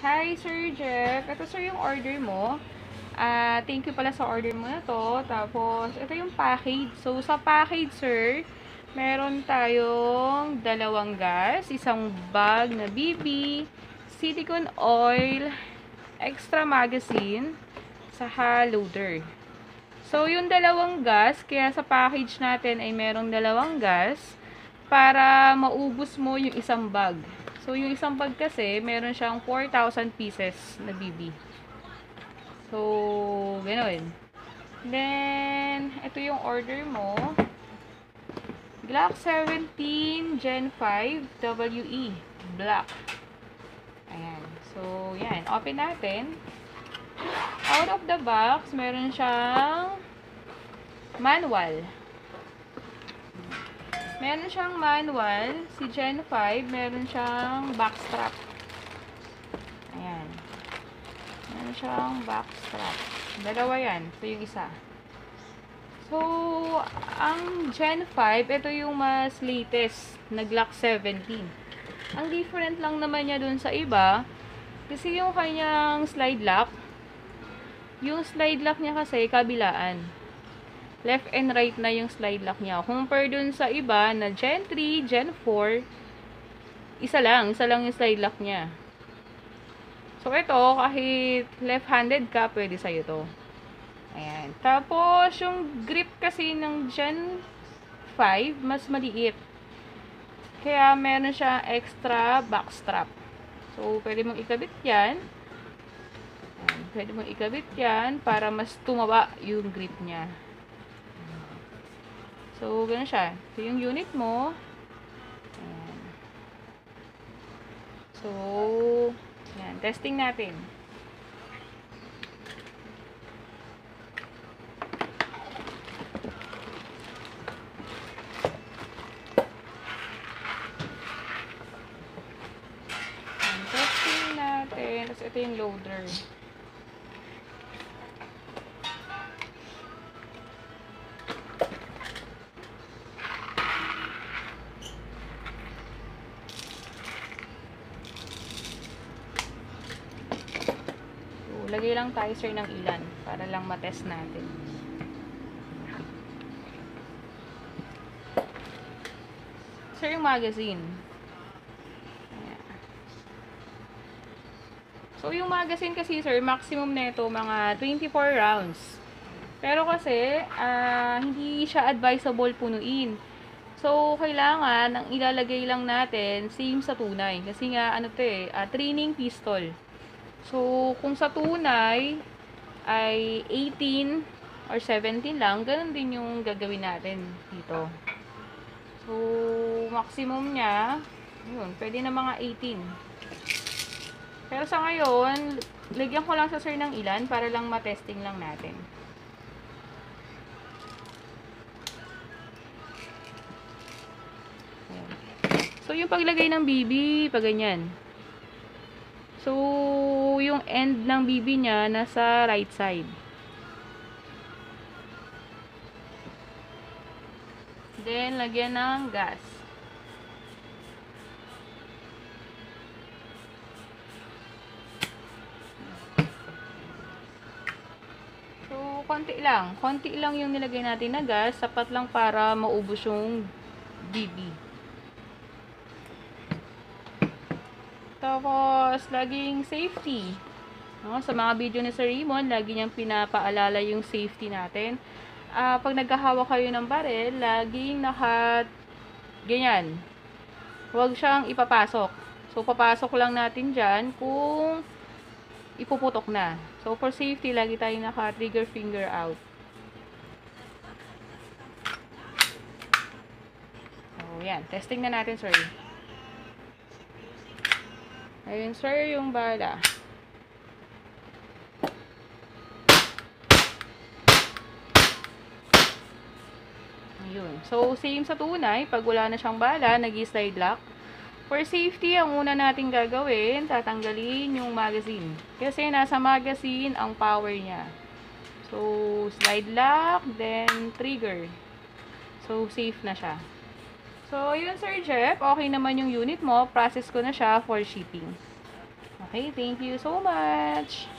Hi, Sir Jeff. Ito, sir, yung order mo. Thank you pala sa order mo na to. Tapos, ito yung package. So, sa package, sir, meron tayong dalawang gas, isang bag na BB, silicone oil, extra magazine, saka loader. So, yung dalawang gas, kaya sa package natin ay merong dalawang gas para maubos mo yung isang bag. So, yung isang bag kasi, meron siyang 4,000 pieces na BB. So, ganoon. Then, ito yung order mo. Glock 17 Gen 5 WE Black. Ayan. So, yan. Open natin. Out of the box, meron siyang manual. Meron siyang manual. Si Gen 5, meron siyang backstrap. Ayan. Meron siyang backstrap. Dalawa yan. Ito yung isa. So, ang Gen 5, ito yung mas latest na Glock 17. Ang different lang naman niya dun sa iba, kasi yung kanyang slide lock, yung slide lock niya kasi kabilaan. Left and right na yung slide lock niya. Compare dun sa iba na Gen 3, Gen 4, isa lang yung slide lock niya. So, ito, kahit left-handed ka, pwede sa'yo to. Ayan. Tapos, yung grip kasi ng Gen 5, mas maliit. Kaya, meron siya extra backstrap. So, pwede mong ikabit yan. Ayan. Pwede mong ikabit yan para mas tumaba yung grip niya. So, ganun siya. Ito yung unit mo. Ayan. So, ayan. Testing natin. Ayan. Testing natin. Tapos, ito yung loader. Lagay lang tayo, sir, ng ilan para lang matest natin. Sir, yung magazine. Ayan. So, yung magazine kasi, sir, maximum nito mga 24 rounds. Pero kasi, hindi siya advisable punuin. So, kailangan, ang ilalagay lang natin, same sa tunay. Kasi nga, training pistol. So, kung sa tunay ay 18 or 17 lang, ganun din yung gagawin natin dito. So, maximum niya, yun, pwede na mga 18. Pero sa ngayon, lagyan ko lang sa sir ng ilan para lang matesting lang natin. So, yung paglagay ng BB, pag ganyan. So, yung end ng BB niya nasa right side. Then, lagyan ng gas. So, konti lang. Konti lang yung nilagay natin na gas. Sapat lang para maubos yung BB. Tapos, laging safety. No? Sa mga video ni Sir Raymond, lagi niyang pinapaalala yung safety natin. Pag nagkahawak kayo ng baril, laging ganyan. Huwag siyang ipapasok. So, papasok lang natin dyan kung ipuputok na. So, for safety, lagi tayo naka-trigger finger out. So, yan. Testing na natin, sir. Ayun, sir, yung bala. Ayun. So, same sa tunay. Pag wala na siyang bala, nag-slide lock. For safety, ang una natin gagawin, tatanggalin yung magazine. Kasi nasa magazine ang power niya. So, slide lock, then trigger. So, safe na siya. So, yun, Sir Jeff. Okay naman yung unit mo. Process ko na siya for shipping. Okay, thank you so much!